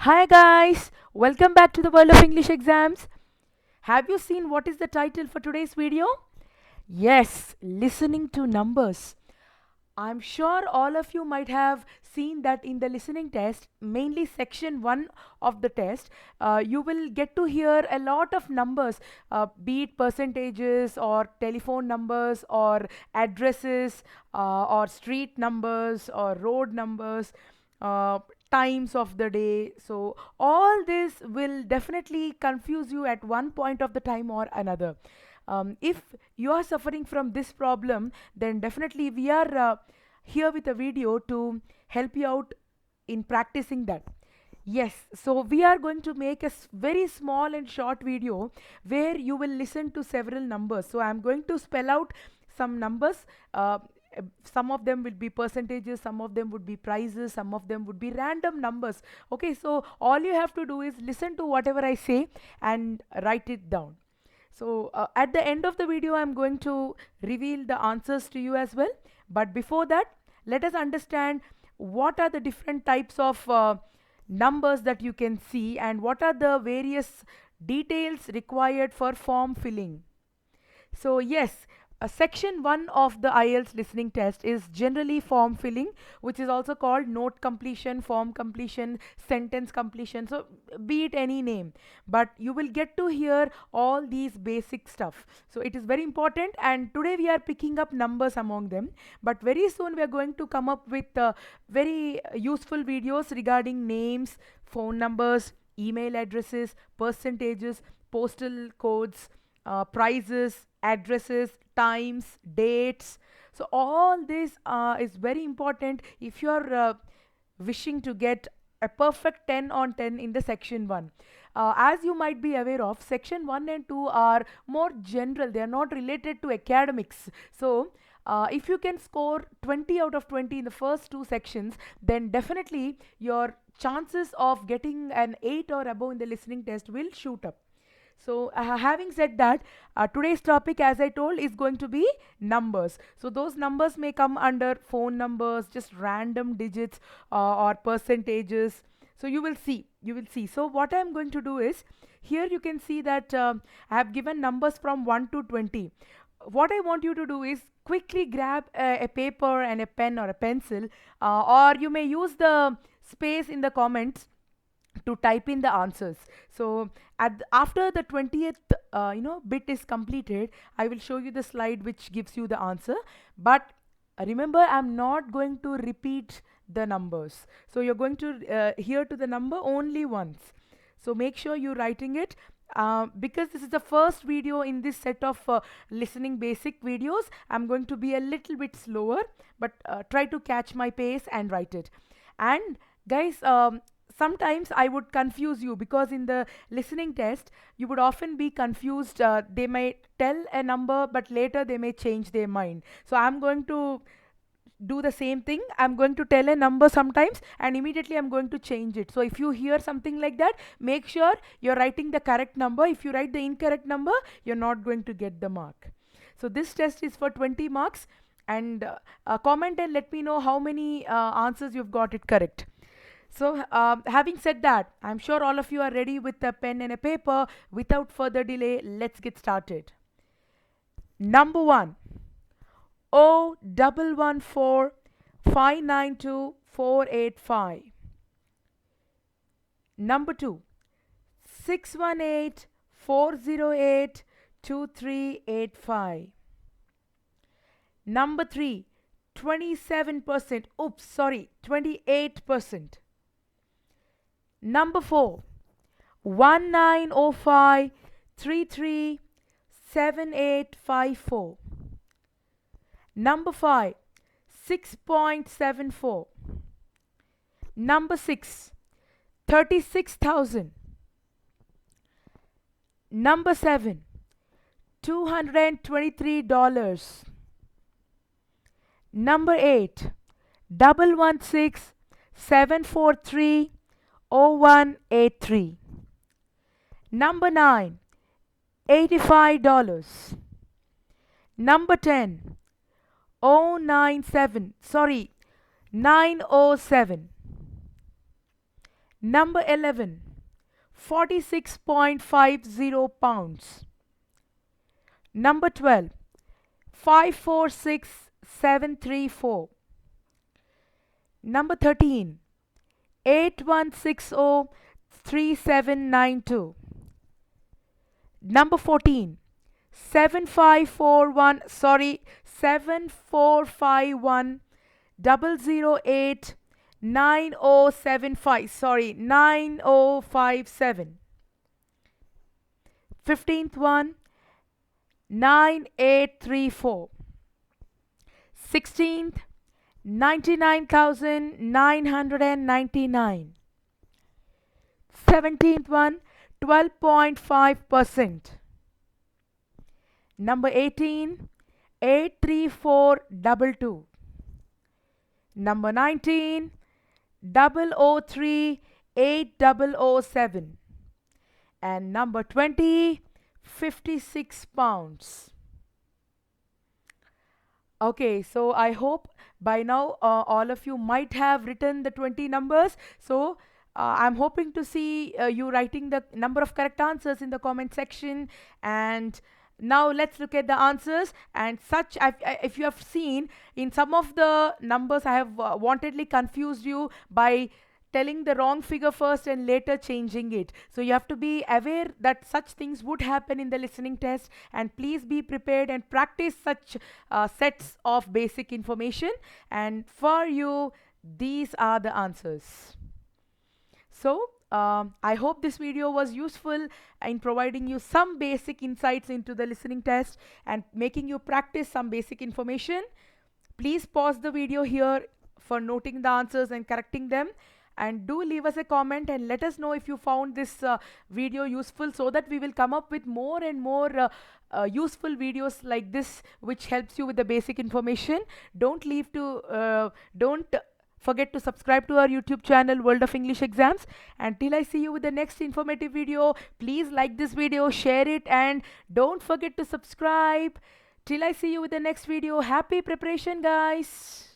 Hi guys, welcome back to the World of English Exams. Have you seen what is the title for today's video? Yes, listening to numbers. I'm sure all of you might have seen that in the listening test, mainly section 1 of the test, you will get to hear a lot of numbers, be it percentages or telephone numbers or addresses or street numbers or road numbers, uh, times of the day. So all this will definitely confuse you at one point of the time or another. If you are suffering from this problem, then definitely we are here with a video to help you out in practicing that. Yes, so we are going to make a very small and short video where you will listen to several numbers. So I'm going to spell out some numbers. Some of them will be percentages, some of them would be prices, some of them would be random numbers. Okay, so all you have to do is listen to whatever I say and write it down. So at the end of the video, I'm going to reveal the answers to you as well. But before that, let us understand what are the different types of numbers that you can see and what are the various details required for form filling. So yes, section 1 of the IELTS listening test is generally form filling, which is also called note completion, form completion, sentence completion. So be it any name, but you will get to hear all these basic stuff. So it is very important, and today we are picking up numbers among them, but very soon we are going to come up with very useful videos regarding names, phone numbers, email addresses, percentages, postal codes, prices, addresses, times, dates. So all this is very important if you are wishing to get a perfect 10 on 10 in the section 1. As you might be aware of, section 1 and 2 are more general, they are not related to academics. So if you can score 20 out of 20 in the first two sections, then definitely your chances of getting an 8 or above in the listening test will shoot up. So having said that, today's topic, as I told, is going to be numbers. So those numbers may come under phone numbers, just random digits or percentages. So you will see. So what I'm going to do is, here you can see that I have given numbers from 1 to 20. What I want you to do is quickly grab a paper and a pen or a pencil, or you may use the space in the comments to type in the answers. So after the 20th bit is completed, I will show you the slide which gives you the answer. But remember, I'm not going to repeat the numbers, so you're going to hear to the number only once. So make sure you're writing it. Because this is the first video in this set of listening basic videos, I'm going to be a little bit slower, but try to catch my pace and write it. And guys, sometimes I would confuse you, because in the listening test you would often be confused. They may tell a number but later they may change their mind. So I'm going to do the same thing. I'm going to tell a number sometimes and immediately I'm going to change it. So if you hear something like that, make sure you're writing the correct number. If you write the incorrect number, you're not going to get the mark. So this test is for 20 marks, and comment and let me know how many answers you've got it correct. So having said that, I'm sure all of you are ready with a pen and a paper. Without further delay, let's get started. Number 1, 0114592 Number 2, 618 408 2385. Number 3, 27%. Oops, sorry, 28%. Number 4, 1905337854. Number 5, 6.74. Number 6, 36,000. Number 7, $223. Number 8, 116 743 0183. Number 9, $85. Number 10, 907. Number 11, 46.50 pounds. Number 12, 546734. Number 13, 81603792. Number 14, 7451 008 9075, 9057. 15th one, 9834. 16th, 99,999. 17th one, 12.5%. Number 18, 83422. Number 19, 003 8007. And number 20, 56 pounds. Okay, so I hope by now all of you might have written the 20 numbers. So I'm hoping to see you writing the number of correct answers in the comment section. And now let's look at the answers. And such, if you have seen, in some of the numbers I have wantedly confused you by telling the wrong figure first and later changing it. So you have to be aware that such things would happen in the listening test, and please be prepared and practice such sets of basic information. And for you, these are the answers. So I hope this video was useful in providing you some basic insights into the listening test and making you practice some basic information. Please pause the video here for noting the answers and correcting them. And do leave us a comment and let us know if you found this video useful, so that we will come up with more and more useful videos like this, which helps you with the basic information. Don't forget to subscribe to our YouTube channel, World of English Exams. Until I see you with the next informative video, please like this video, share it, and don't forget to subscribe. Till I see you with the next video, happy preparation, guys.